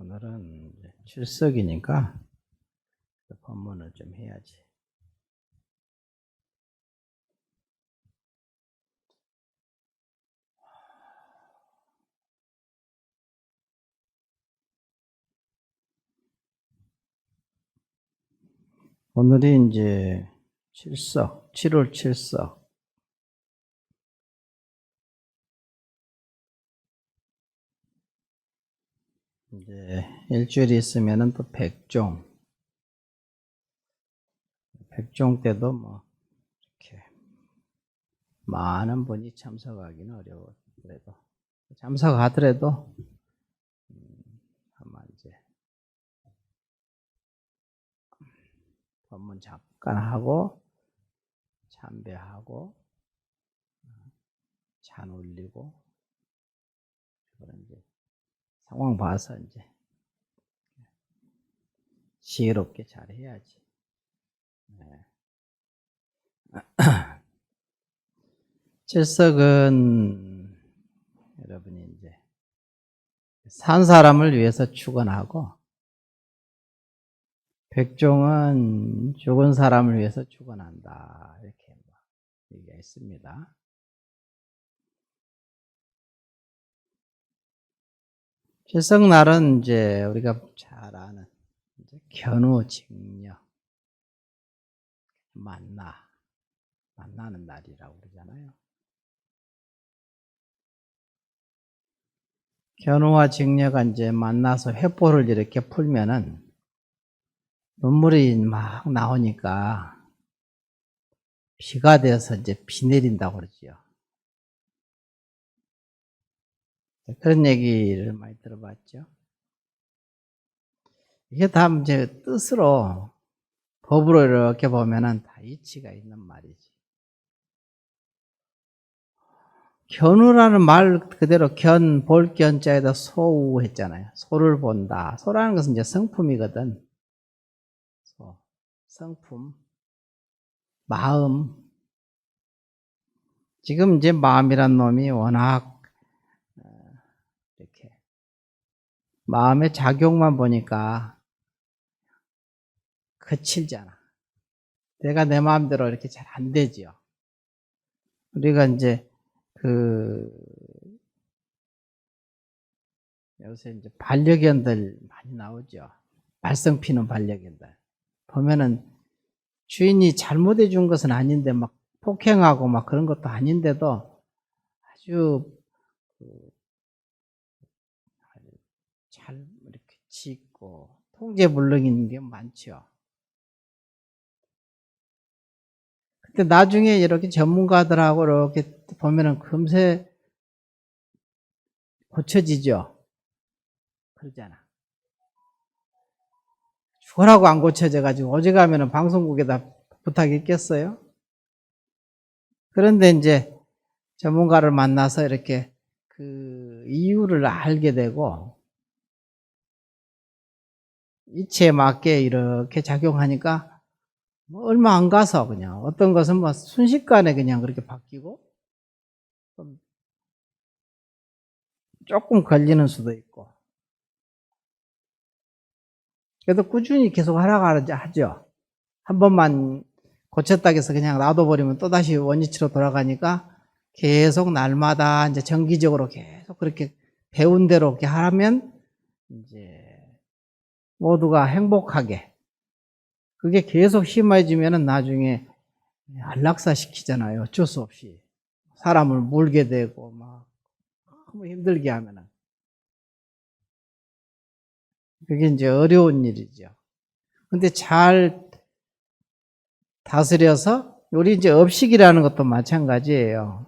오늘은 출석이니까 법문을 좀 해야지. 오늘이 이제 칠석, 7월 칠석. 이제 일주일이 있으면은 또 백종. 백종 때도 뭐 이렇게 많은 분이 참석하기는 어려워. 그래도 참석하더라도 아마 이제 법문 잠깐 하고 참배하고 잔 올리고 그런 이제 상황 봐서 이제 지혜롭게 잘 해야지. 네. 칠석은 여러분이 이제 산 사람을 위해서 축원하고, 백종은 죽은 사람을 위해서 축원한다, 이렇게 얘기가 있습니다. 칠석날은 이제 우리가 잘 아는 이제 견우직녀 만나는 날이라고 그러잖아요. 견우와 직녀가 이제 만나서 회포를 이렇게 풀면은 눈물이 막 나오니까 비가 되어서 이제 비 내린다고 그러지요. 그런 얘기를 많이 들어봤죠. 이게 다 이제 뜻으로, 법으로 이렇게 보면은 다 이치가 있는 말이지. 견우라는 말 그대로 볼 견자에다 소우 했잖아요. 소를 본다. 소라는 것은 이제 성품이거든. 성품, 마음. 지금 이제 마음이란 놈이 워낙 이렇게 마음의 작용만 보니까 거칠잖아. 내가 내 마음대로 이렇게 잘 안 되지요. 우리가 이제 요새 이제 반려견들 많이 나오죠. 말썽 피는 반려견들. 보면은 주인이 잘못해 준 것은 아닌데 막 폭행하고 막 그런 것도 아닌데도 아주 잘 이렇게 짖고 통제불능인 게 많죠. 근데 나중에 이렇게 전문가들하고 이렇게 보면은 금세 고쳐지죠. 그러잖아. 죽어라고 안 고쳐져가지고 어제 가면은 방송국에다 부탁했겠어요? 그런데 이제 전문가를 만나서 이렇게 그 이유를 알게 되고 이치에 맞게 이렇게 작용하니까 뭐 얼마 안 가서 그냥 어떤 것은 뭐 순식간에 그냥 그렇게 바뀌고 조금 걸리는 수도 있고, 그래도 꾸준히 계속 하라고 하죠. 한 번만 고쳤다고 해서 그냥 놔둬버리면 또다시 원위치로 돌아가니까 계속 날마다 이제 정기적으로 계속 그렇게 배운 대로 이렇게 하면 이제 모두가 행복하게, 그게 계속 심해지면은 나중에 안락사 시키잖아요. 어쩔 수 없이. 사람을 물게 되고 막 너무 힘들게 하면은. 그게 이제 어려운 일이죠. 근데 잘 다스려서, 우리 이제 업식이라는 것도 마찬가지예요.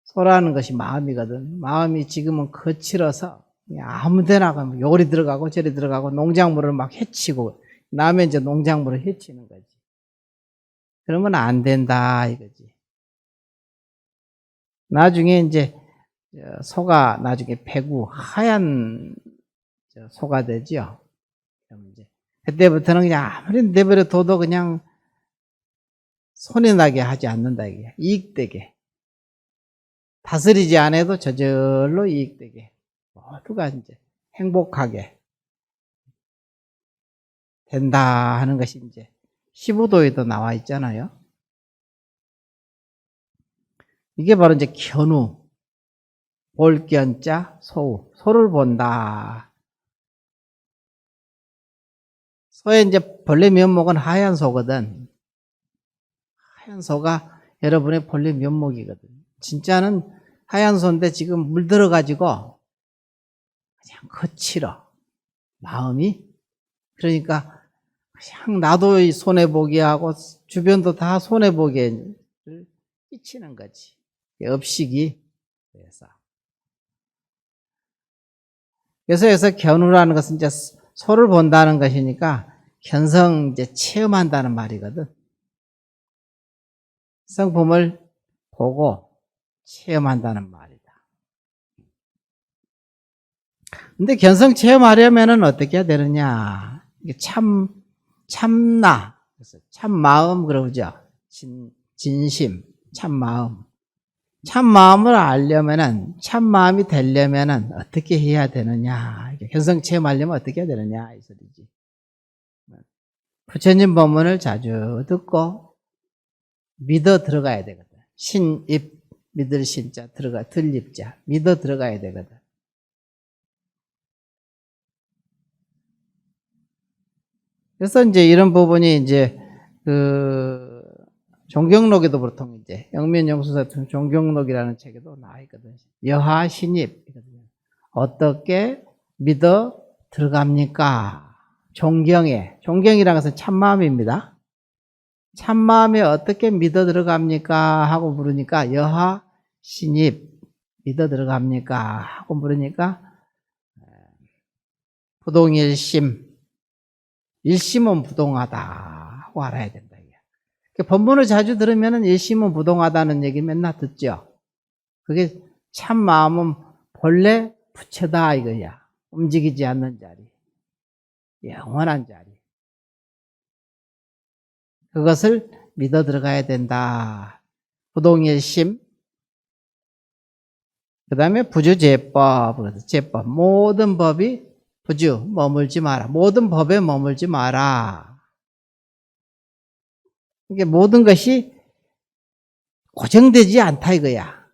소라는 것이 마음이거든. 마음이 지금은 거칠어서 아무 데나 가면 요리 들어가고 저리 들어가고 농작물을 막 해치고, 남의 이제 농작물을 해치는 거지. 그러면 안 된다 이거지. 나중에 이제 소가 나중에 배구 하얀 소가 되죠. 그럼 이제 그때부터는 그냥 아무리 내버려 둬도 그냥 손해나게 하지 않는다 이게. 이익되게. 다스리지 않아도 저절로 이익되게. 모두가 이제 행복하게 된다 하는 것이 이제 시부도에도 나와 있잖아요. 이게 바로 이제 견우, 볼견자 소우, 소를 본다. 소의 이제 본래 면목은 하얀 소거든. 하얀 소가 여러분의 본래 면목이거든. 진짜는 하얀 소인데 지금 물들어가지고 그냥 거칠어. 마음이. 그러니까 그냥 나도 손해보게 하고 주변도 다 손해보게 끼치는 거지. 업식이. 그래서 여기서 견우라는 것은 이제 소를 본다는 것이니까 견성 이제 체험한다는 말이거든. 성품을 보고 체험한다는 말이다. 근데 견성 체험하려면은 어떻게 해야 되느냐? 이게 참나, 참마음 그러죠. 진심, 참마음. 참마음을 알려면은, 참마음이 되려면은 어떻게 해야 되느냐? 견성 체험하려면 어떻게 해야 되느냐? 이 소리지. 부처님 법문을 자주 듣고 믿어 들어가야 되거든. 신입, 믿을 신자 들어가, 들입자, 믿어 들어가야 되거든. 그래서 이제 이런 부분이 이제 종경록에도 보통 이제 영면영수사 종경록이라는 책에도 나와 있거든요. 여하 신입이거든요. 어떻게 믿어 들어갑니까? 존경이라는 것은 참마음입니다. 참마음에 어떻게 믿어 들어갑니까? 하고 물으니까 여하 신입 믿어 들어갑니까? 하고 물으니까 부동일심, 일심은 부동하다 하고 알아야 된다. 법문을 자주 들으면 일심은 부동하다는 얘기 맨날 듣죠. 그게 참마음은 본래 부처다 이거야. 움직이지 않는 자리, 영원한 자리. 그것을 믿어 들어가야 된다. 부동일심. 그 다음에 부주제법. 제법. 모든 법이 부주, 머물지 마라. 모든 법에 머물지 마라. 이게 모든 것이 고정되지 않다 이거야.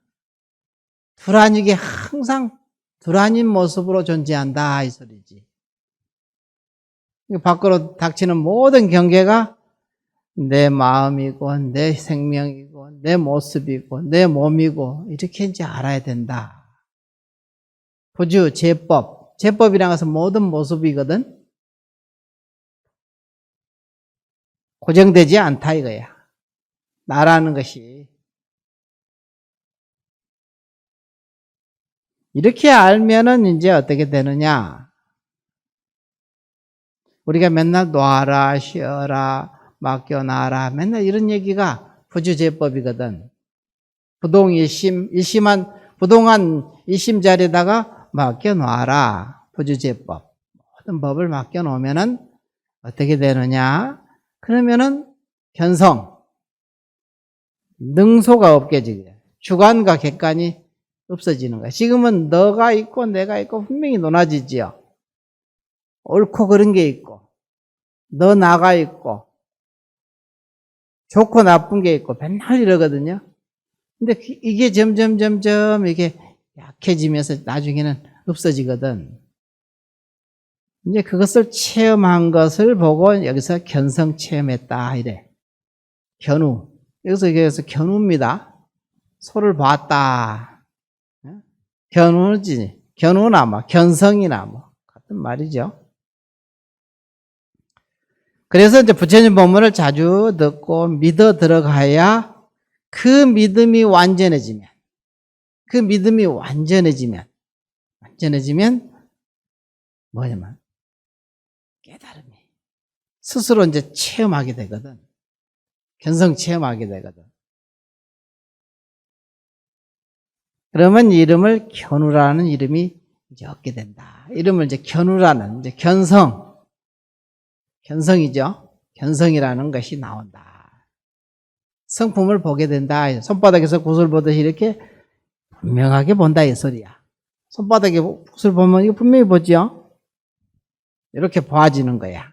두란이게 항상 두란인 모습으로 존재한다 이 소리지. 밖으로 닥치는 모든 경계가 내 마음이고 내 생명이고 내 모습이고 내 몸이고 이렇게 이제 알아야 된다. 부주, 제법. 제법이라는 것은 모든 모습이거든. 고정되지 않다 이거야. 나라는 것이. 이렇게 알면은 이제 어떻게 되느냐. 우리가 맨날 놔라, 쉬어라, 맡겨놔라. 맨날 이런 얘기가 부주제법이거든. 부동한 일심 자리에다가 맡겨놔라. 부주제법. 모든 법을 맡겨놓으면은 어떻게 되느냐. 그러면은 견성, 능소가 없게지게 주관과 객관이 없어지는 거야. 지금은 너가 있고 내가 있고 분명히 논하지지요. 옳고 그른 게 있고 너 나가 있고 좋고 나쁜 게 있고 맨날 이러거든요. 근데 이게 점점 이게 약해지면서 나중에는 없어지거든. 이제 그것을 체험한 것을 보고 여기서 견성 체험했다 이래. 견우. 여기서 견우입니다. 소를 봤다. 견우지. 견우나 뭐 견성이나 뭐 같은 말이죠. 그래서 이제 부처님 법문을 자주 듣고 믿어 들어가야 그 믿음이 완전해지면 뭐냐면 깨달음이 스스로 이제 체험하게 되거든. 견성 체험하게 되거든. 그러면 이름을 견우라는 이름이 이제 얻게 된다. 이름을 이제 견우라는 이제 견성이죠. 견성이라는 것이 나온다. 성품을 보게 된다. 손바닥에서 구슬 보듯이 이렇게 분명하게 본다 이 소리야. 손바닥에 붓을 보면 이거 분명히 보죠? 이렇게 보아지는 거야.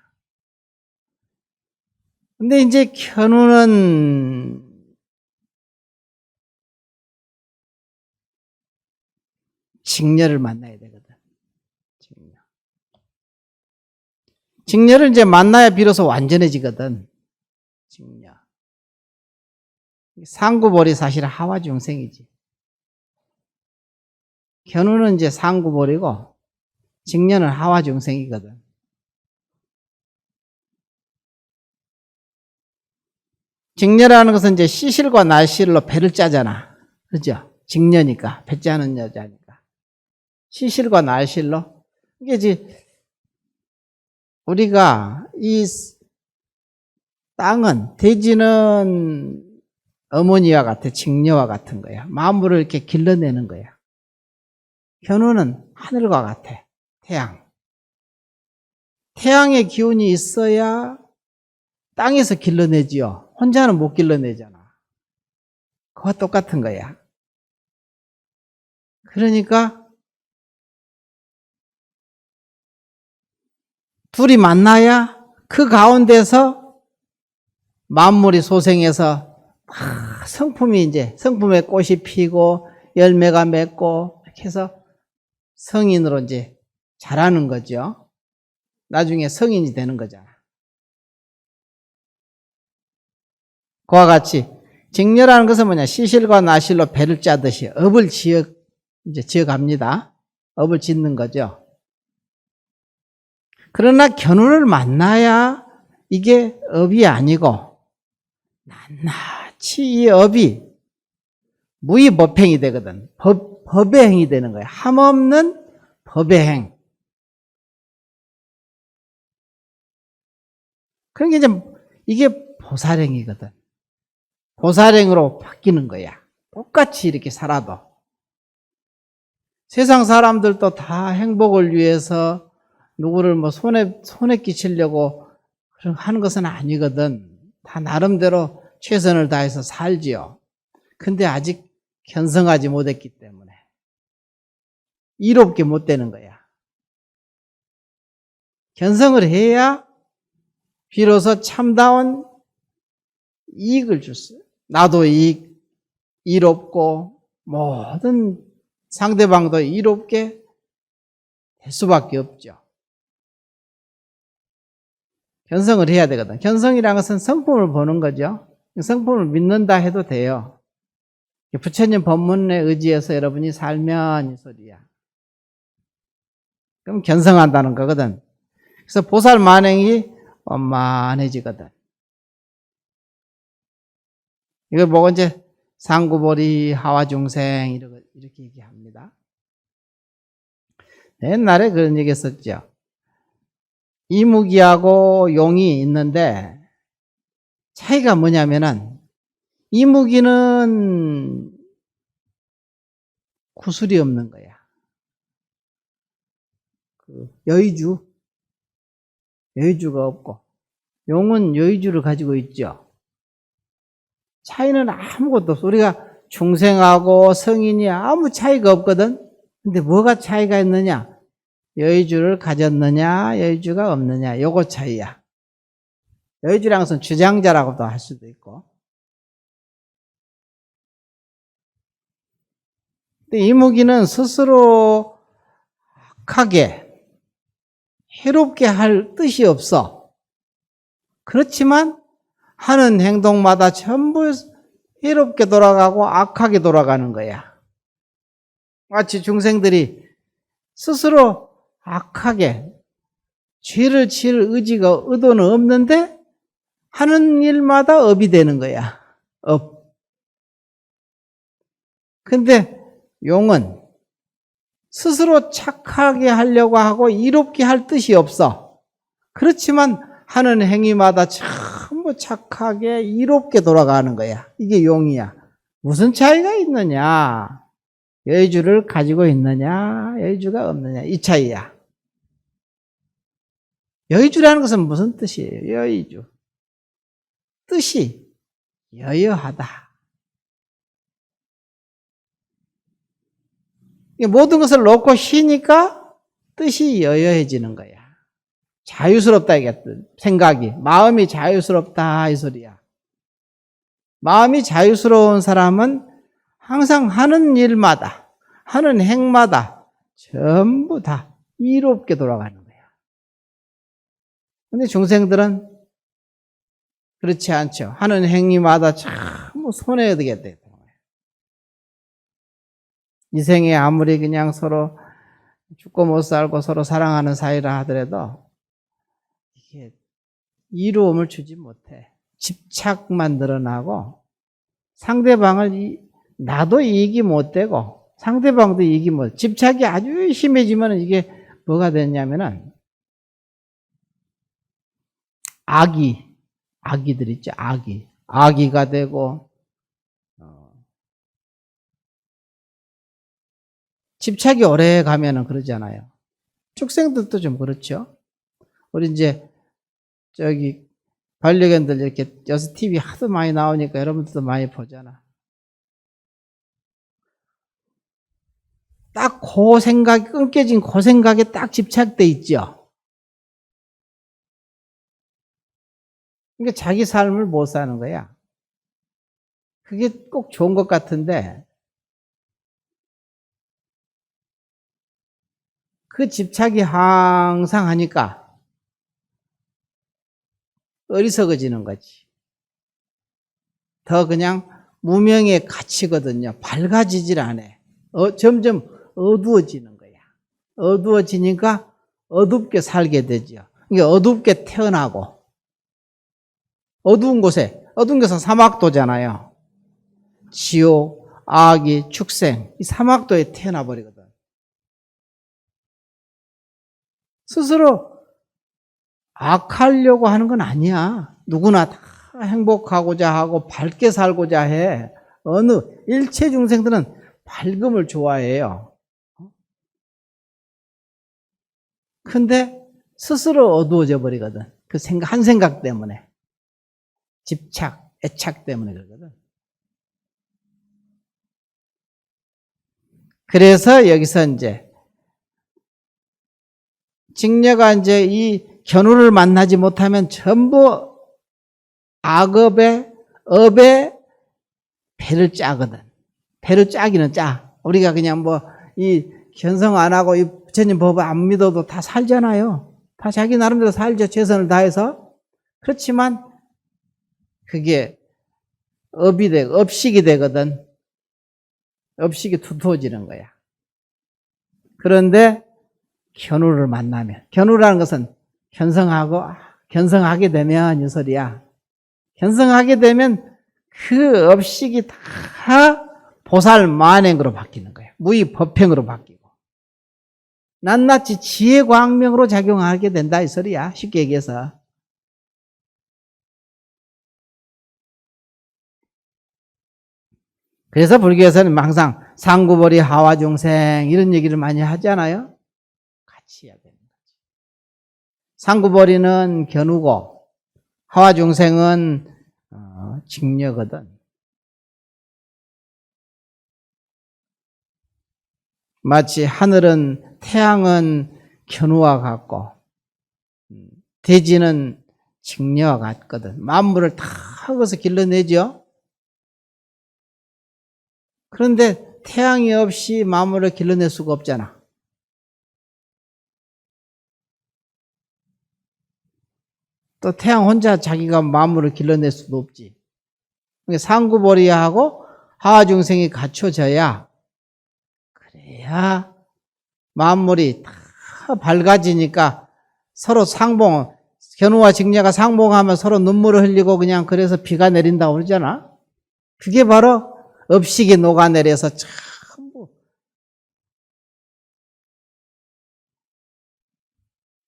근데 이제 견우는 직녀를 만나야 되거든. 직녀를 이제 만나야 비로소 완전해지거든. 직녀. 상구볼이 사실 하와 중생이지. 견우는 이제 상구볼이고 직녀는 하와 중생이거든. 직녀라는 것은 이제 시실과 날실로 배를 짜잖아. 그죠? 직녀니까, 배 짜는 여자니까. 시실과 날실로. 이게 이제 우리가 이 땅은, 대지는 어머니와 같아, 직녀와 같은 거야. 만물을 이렇게 길러내는 거야. 견우는 하늘과 같아, 태양. 태양의 기운이 있어야 땅에서 길러내지요. 혼자는 못 길러내잖아. 그와 똑같은 거야. 그러니까 둘이 만나야 그 가운데서 만물이 소생해서 성품이 이제 성품의 꽃이 피고 열매가 맺고 이렇게 해서 성인으로 이제 자라는 거죠. 나중에 성인이 되는 거잖아. 그와 같이 직녀라는 것은 뭐냐? 시실과 나실로 배를 짜듯이 업을 지어갑니다. 업을 짓는 거죠. 그러나 견우를 만나야 이게 업이 아니고 낱낱이 이 업이 무의법행이 되거든. 법의 행이 되는 거야. 함없는 법의 행. 그러니까 이제 이게 보살행이거든. 보살행으로 바뀌는 거야. 똑같이 이렇게 살아도. 세상 사람들도 다 행복을 위해서 누구를 뭐 손에 끼치려고 하는 것은 아니거든. 다 나름대로 최선을 다해서 살지요. 근데 아직 견성하지 못했기 때문에 이롭게 못 되는 거야. 견성을 해야 비로소 참다운 이익을 줄 수, 나도 이롭고 모든 상대방도 이롭게 될 수밖에 없죠. 견성을 해야 되거든. 견성이라는 것은 성품을 보는 거죠. 성품을 믿는다 해도 돼요. 부처님 법문에 의지해서 여러분이 살면 이 소리야. 그럼 견성한다는 거거든. 그래서 보살 만행이 원만해지거든. 이걸 보고 이제 상구보리 하와중생 이렇게 얘기합니다. 옛날에 그런 얘기 했었죠. 이무기하고 용이 있는데 차이가 뭐냐면은 이무기는 구슬이 없는 거야. 여의주가 없고 용은 여의주를 가지고 있죠. 차이는 아무것도 없어. 우리가 중생하고 성인이 아무 차이가 없거든. 근데 뭐가 차이가 있느냐? 여의주를 가졌느냐, 여의주가 없느냐, 요거 차이야. 여의주라는 것은 주장자라고도 할 수도 있고. 근데 이무기는 스스로 악하게, 해롭게 할 뜻이 없어. 그렇지만 하는 행동마다 전부 해롭게 돌아가고 악하게 돌아가는 거야. 마치 중생들이 스스로 악하게 죄를 지을 의도는 없는데 하는 일마다 업이 되는 거야. 업. 근데 용은 스스로 착하게 하려고 하고 이롭게 할 뜻이 없어. 그렇지만 하는 행위마다 전부 착하게 이롭게 돌아가는 거야. 이게 용이야. 무슨 차이가 있느냐? 여의주를 가지고 있느냐, 여의주가 없느냐, 이 차이야. 여의주라는 것은 무슨 뜻이에요? 여의주. 뜻이 여여하다. 모든 것을 놓고 쉬니까 뜻이 여여해지는 거야. 자유스럽다 이게 생각이. 마음이 자유스럽다 이 소리야. 마음이 자유스러운 사람은 항상 하는 일마다, 하는 행마다 전부 다 이롭게 돌아가는 거야. 근데 중생들은 그렇지 않죠. 하는 행위마다 참 손해되게 돼. 이 생에 아무리 그냥 서로 죽고 못 살고 서로 사랑하는 사이라 하더라도 이게 이로움을 주지 못해. 집착만 늘어나고 상대방을 나도 이익이 못 되고 상대방도 이익이 못. 집착이 아주 심해지면 이게 뭐가 되냐면은 악이들 있죠. 악이가 되고 집착이 오래 가면은 그러잖아요. 축생들도 좀 그렇죠. 우리 이제 저기 반려견들 이렇게 여기서 TV 하도 많이 나오니까 여러분들도 많이 보잖아. 딱 그 생각, 끊겨진 그 생각에 딱 집착돼 있죠. 그러니까 자기 삶을 못 사는 거야. 그게 꼭 좋은 것 같은데 그 집착이 항상 하니까 어리석어지는 거지. 더 그냥 무명에 갇히거든요. 밝아지질 않아. 점점 어두워지는 거야. 어두워지니까 어둡게 살게 되죠. 그러니까 어둡게 태어나고 어두운 곳에서 사막도잖아요. 지옥, 악이, 축생, 이 사막도에 태어나 버리거든. 스스로 악하려고 하는 건 아니야. 누구나 다 행복하고자 하고 밝게 살고자 해. 일체 중생들은 밝음을 좋아해요. 근데 스스로 어두워져 버리거든. 그 한 생각 때문에. 집착, 애착 때문에 그러거든. 그래서 여기서 이제 직녀가 이제 이 견우를 만나지 못하면 전부 악업에 배를 짜거든. 배를 짜기는 짜. 우리가 그냥 이 견성 안 하고 이 부처님 법을 안 믿어도 다 살잖아요. 다 자기 나름대로 살죠. 최선을 다해서. 그렇지만 그게 업식이 되거든. 업식이 두터워지는 거야. 그런데 견우를 만나면, 견우라는 것은 견성하게 되면 이 소리야. 견성하게 되면 그 업식이 다 보살 만행으로 바뀌는 거예요. 무의 법행으로 바뀌고. 낱낱이 지혜 광명으로 작용하게 된다 이 소리야. 쉽게 얘기해서. 그래서 불교에서는 항상 상구보리 하와중생 이런 얘기를 많이 하잖아요. 같이 해야 되는 거지. 상구보리는 견우고 하와중생은 직녀거든. 마치 하늘은 태양은 견우와 같고 대지는 직녀와 같거든. 만물을 다 흙어서 길러내죠. 그런데 태양이 없이 만물을 길러낼 수가 없잖아. 또 태양 혼자 자기가 만물을 길러낼 수도 없지. 그러니까 상구보리하고 하와중생이 갖춰져야 그래야 만물이 다 밝아지니까 서로 견우와 직녀가 상봉하면 서로 눈물을 흘리고 그냥 그래서 비가 내린다고 그러잖아. 그게 바로 업식이 녹아내려서 전부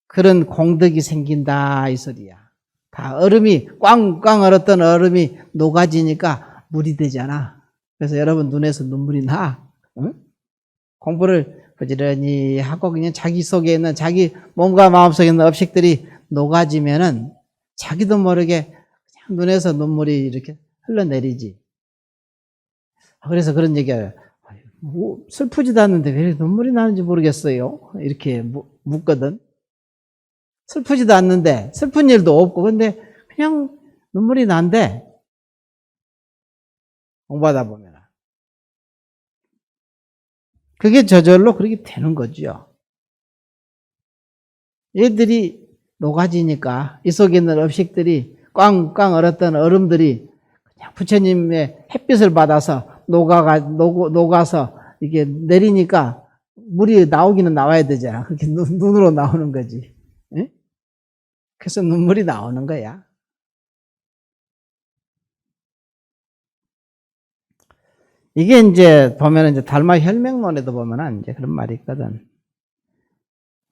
그런 공덕이 생긴다 이 소리야. 다 얼음이 꽝꽝 얼었던 얼음이 녹아지니까 물이 되잖아. 그래서 여러분 눈에서 눈물이 나. 응? 공부를 부지런히 하고 그냥 자기 속에 있는 자기 몸과 마음 속에 있는 업식들이 녹아지면은 자기도 모르게 그냥 눈에서 눈물이 이렇게 흘러내리지. 그래서 그런 얘기예요. 슬프지도 않는데 왜 눈물이 나는지 모르겠어요. 이렇게 묻거든. 슬프지도 않는데, 슬픈 일도 없고, 근데 그냥 눈물이 난대. 공부하다 보면. 그게 저절로 그렇게 되는 거죠. 얘들이 노가지니까 이 속에 있는 음식들이 꽝꽝 얼었던 얼음들이 그냥 부처님의 햇빛을 받아서 녹아서 이게 내리니까 물이 나오기는 나와야 되잖아. 그렇게 눈으로 나오는 거지. 예? 그래서 눈물이 나오는 거야. 이게 이제 보면 이제 달마 혈맹론에도 보면은 이제 그런 말이 있거든.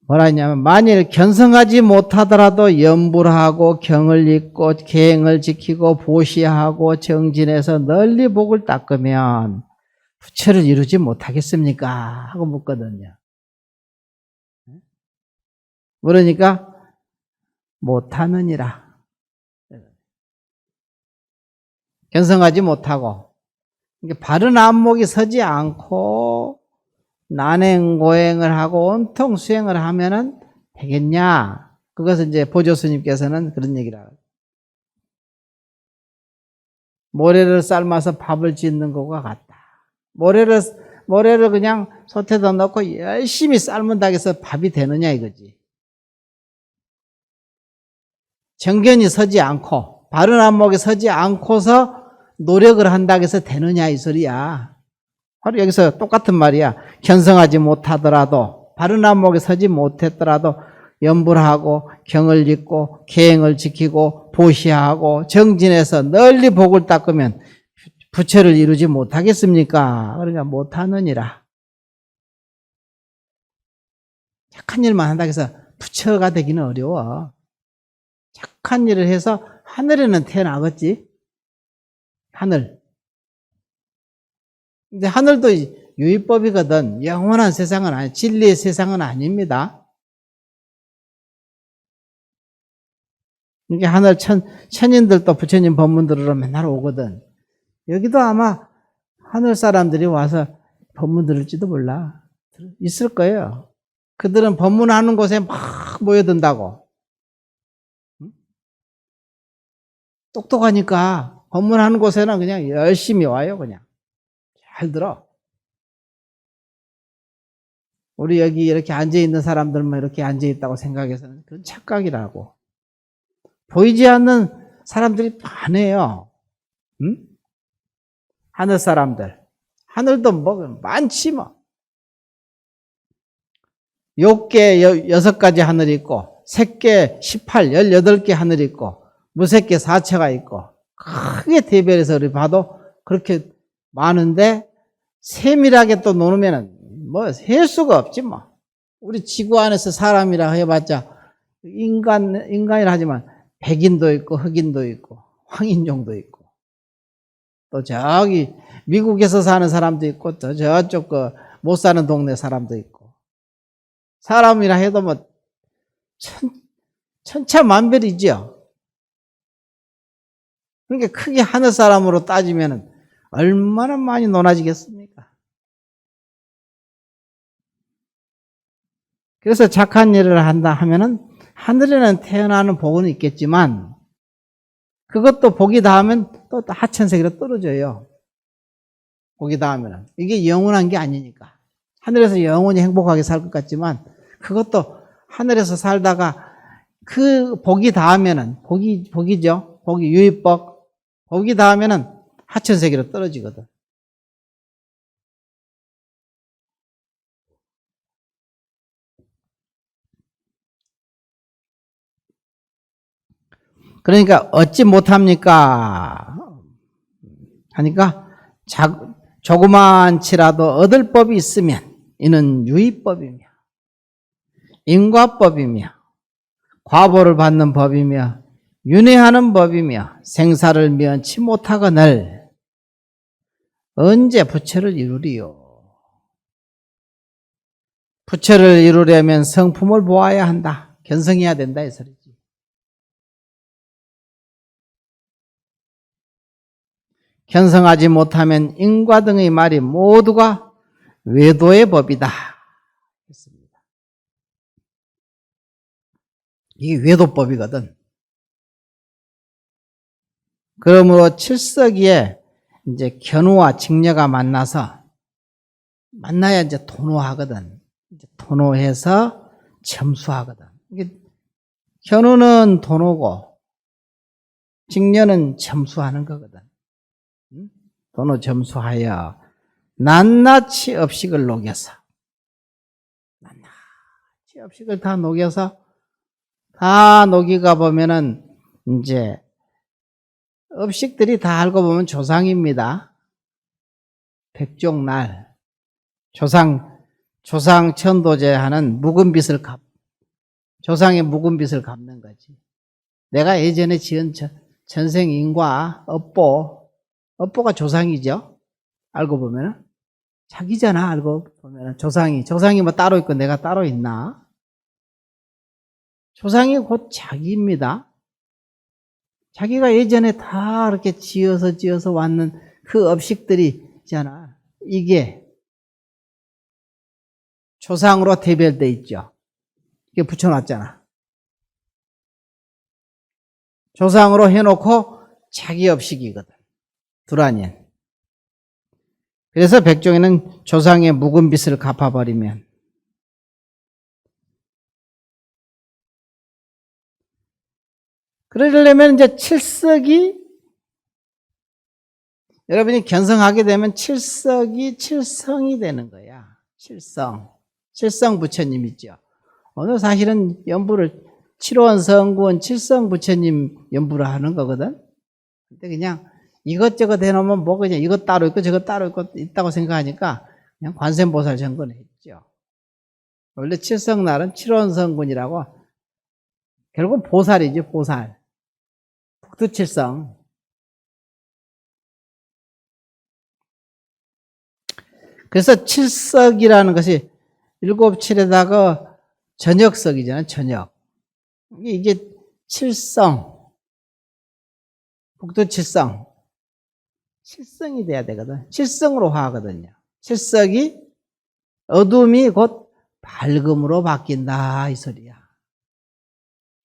뭐라 했냐면, 만일 견성하지 못하더라도 염불하고 경을 잇고 계행을 지키고 보시하고 정진해서 널리 복을 닦으면 부처를 이루지 못하겠습니까? 하고 묻거든요. 그러니까 못하느니라. 견성하지 못하고 바른 안목이 서지 않고 난행고행을 하고 온통 수행을 하면은 되겠냐? 그것은 이제 보조 스님께서는 그런 얘기를 하고, 모래를 삶아서 밥을 짓는 것과 같다. 모래를 그냥 솥에다 넣고 열심히 삶은다고 해서 밥이 되느냐 이거지. 정견이 서지 않고 바른 안목이 서지 않고서 노력을 한다고 해서 되느냐 이 소리야. 바로 여기서 똑같은 말이야. 견성하지 못하더라도, 바른 안목에 서지 못했더라도 염불하고 경을 잇고 계행을 지키고 보시하고 정진해서 널리 복을 닦으면 부처를 이루지 못하겠습니까? 그러니까 못하느니라. 착한 일만 한다고 해서 부처가 되기는 어려워. 착한 일을 해서 하늘에는 태어나겠지. 하늘. 근데 하늘도 유의법이거든. 영원한 세상은 아니, 진리의 세상은 아닙니다. 이게 하늘 천인들도 부처님 법문 들으러 맨날 오거든. 여기도 아마 하늘 사람들이 와서 법문 들을지도 몰라. 있을 거예요. 그들은 법문하는 곳에 막 모여든다고. 똑똑하니까 법문하는 곳에는 그냥 열심히 와요. 그냥 잘 들어. 우리 여기 이렇게 앉아있는 사람들만 이렇게 앉아있다고 생각해서는 그건 착각이라고. 보이지 않는 사람들이 많아요. 응? 하늘 사람들. 하늘도 뭐 많지 뭐. 6개, 6가지 하늘이 있고, 3개, 18, 18개 하늘이 있고, 무색개 4처가 있고, 크게 대별해서 우리 봐도 그렇게 많은데, 세밀하게 또 놓으면은 뭐 셀 수가 없지 뭐. 우리 지구 안에서 사람이라 해봤자 인간이라 하지만 백인도 있고 흑인도 있고 황인종도 있고 또 저기 미국에서 사는 사람도 있고 또 저쪽 못 사는 동네 사람도 있고 사람이라 해도 뭐 천차만별이죠. 그러니까 크게 하늘 사람으로 따지면은 얼마나 많이 논아지겠습니까? 그래서 착한 일을 한다 하면은 하늘에는 태어나는 복은 있겠지만 그것도 복이 닿으면 또 하천세계로 떨어져요. 복이 닿으면은. 이게 영원한 게 아니니까. 하늘에서 영원히 행복하게 살 것 같지만 그것도 하늘에서 살다가 그 복이 닿으면은 복이죠. 복이 유의복. 복이 닿으면은 하천세계로 떨어지거든. 그러니까 어찌 못합니까? 하니까 조그만치라도 얻을 법이 있으면 이는 유의법이며 인과법이며 과보를 받는 법이며 윤회하는 법이며 생사를 면치 못하거늘 언제 부처를 이루리요? 부처를 이루려면 성품을 보아야 한다. 견성해야 된다 이 소리지. 견성하지 못하면 인과 등의 말이 모두가 외도의 법이다 했습니다. 이게 외도법이거든. 그러므로 칠석이에 이제 견우와 직녀가 만나야 이제 도노하거든. 이제 도노해서 점수하거든. 이게 견우는 도노고 직녀는 점수하는 거거든. 도노 점수하여 낱낱이 업식을 녹여서 낱낱이 업식을 다 녹여서 다 녹이가 보면은 이제 업식들이 다 알고 보면 조상입니다. 백종날 조상 천도제하는 묵은 빚을 조상의 묵은 빚을 갚는 거지. 내가 예전에 지은 전생인과 업보가 조상이죠. 알고 보면은 자기잖아. 알고 보면은 조상이 뭐 따로 있고 내가 따로 있나? 조상이 곧 자기입니다. 자기가 예전에 다 이렇게 지어서 왔는 그 업식들이 있잖아. 이게 조상으로 대별돼 있죠. 이게 붙여놨잖아. 조상으로 해놓고 자기 업식이거든. 두라니엔. 그래서 백종에는 조상의 묵은 빚을 갚아버리면 그러려면 이제 칠석이 여러분이 견성하게 되면 칠성이 되는 거야. 칠성 부처님 있죠. 오늘 사실은 연부를 7원 성군 칠성 부처님 연부를 하는 거거든. 근데 그냥 이것저것 해놓으면 뭐 그냥 이것 따로 있고 저것 따로 있다고 생각하니까 그냥 관세음보살 정근을 했죠. 원래 칠성날은 7원 성군이라고 결국 보살이지 보살. 북두칠성. 그래서 칠석이라는 것이 7칠에다가 전역석이잖아요. 전역. 이게 칠성. 북두칠성. 칠성이 돼야 되거든. 칠성으로 화하거든요. 칠석이 어둠이 곧 밝음으로 바뀐다 이 소리야.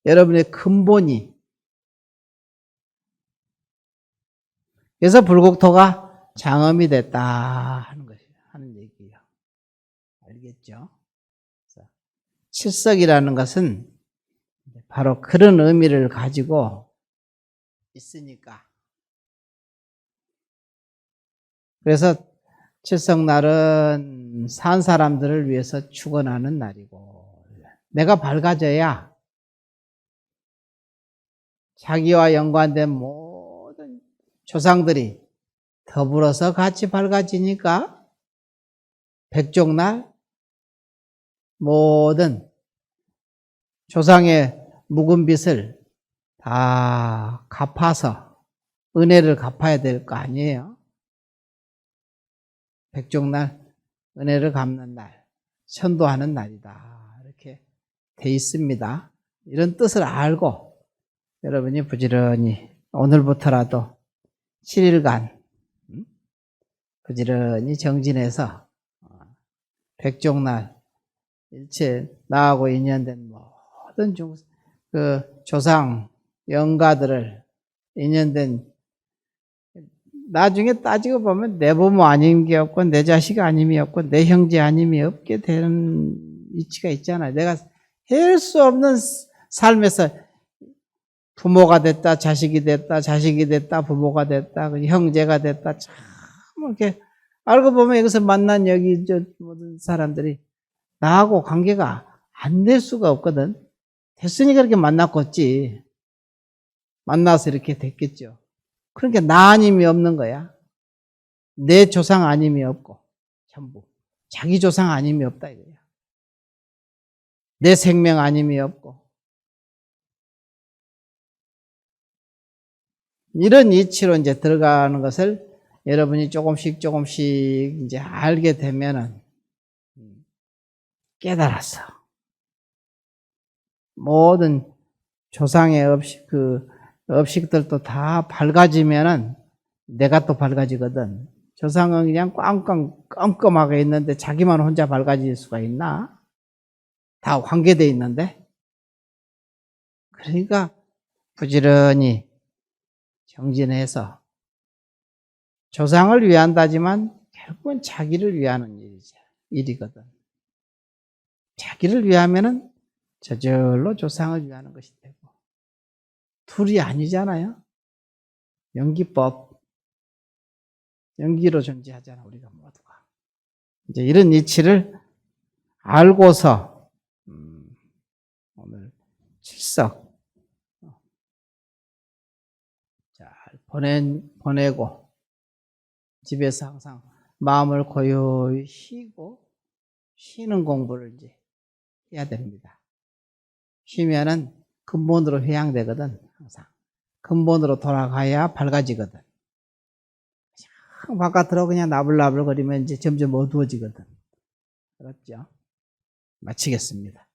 여러분의 근본이. 그래서 불국토가 장엄이 됐다 하는 얘기예요. 알겠죠? 칠석이라는 것은 바로 그런 의미를 가지고 있으니까. 그래서 칠성날은 산 사람들을 위해서 축원하는 날이고 내가 밝아져야 자기와 연관된 모든 조상들이 더불어서 같이 밝아지니까 백종날 모든 조상의 묵은 빚을 다 갚아서 은혜를 갚아야 될 거 아니에요. 백종날 은혜를 갚는 날, 천도하는 날이다. 이렇게 돼 있습니다. 이런 뜻을 알고 여러분이 부지런히 오늘부터라도 7일간 부지런히 정진해서 백종날 일체 나하고 인연된 모든 조상 영가들을 인연된 나중에 따지고 보면 내 부모 아닌 게 없고 내 자식 아님이 없고 내 형제 아님이 없게 되는 위치가 있잖아요. 내가 할 수 없는 삶에서 부모가 됐다, 자식이 됐다, 부모가 됐다, 형제가 됐다. 참 이렇게 알고 보면 여기서 만난 여기 모든 사람들이 나하고 관계가 안 될 수가 없거든. 됐으니까 이렇게 만났겠지. 만나서 이렇게 됐겠죠. 그러니까 나 아님이 없는 거야. 내 조상 아님이 없고 전부 자기 조상 아님이 없다 이거야. 내 생명 아님이 없고 이런 이치로 이제 들어가는 것을 여러분이 조금씩 이제 알게 되면은 깨달았어. 모든 조상의 업식들도 다 밝아지면은 내가 또 밝아지거든. 조상은 그냥 껌껌하게 있는데 자기만 혼자 밝아질 수가 있나? 다 관계되어 있는데. 그러니까 부지런히 정진해서 조상을 위한다지만 결국은 자기를 위하는 일이거든. 자기를 위하면은 저절로 조상을 위하는 것이 되고, 둘이 아니잖아요. 연기법, 연기로 존재하잖아, 우리가 모두가. 이제 이런 이치를 알고서 오늘 칠석 잘 보내고 집에서 항상 마음을 고요히 쉬고 쉬는 공부를 이제 해야 됩니다. 쉬면은 근본으로 회양되거든. 항상 근본으로 돌아가야 밝아지거든. 바깥으로 그냥 나불나불 거리면 이제 점점 어두워지거든. 그렇죠? 마치겠습니다.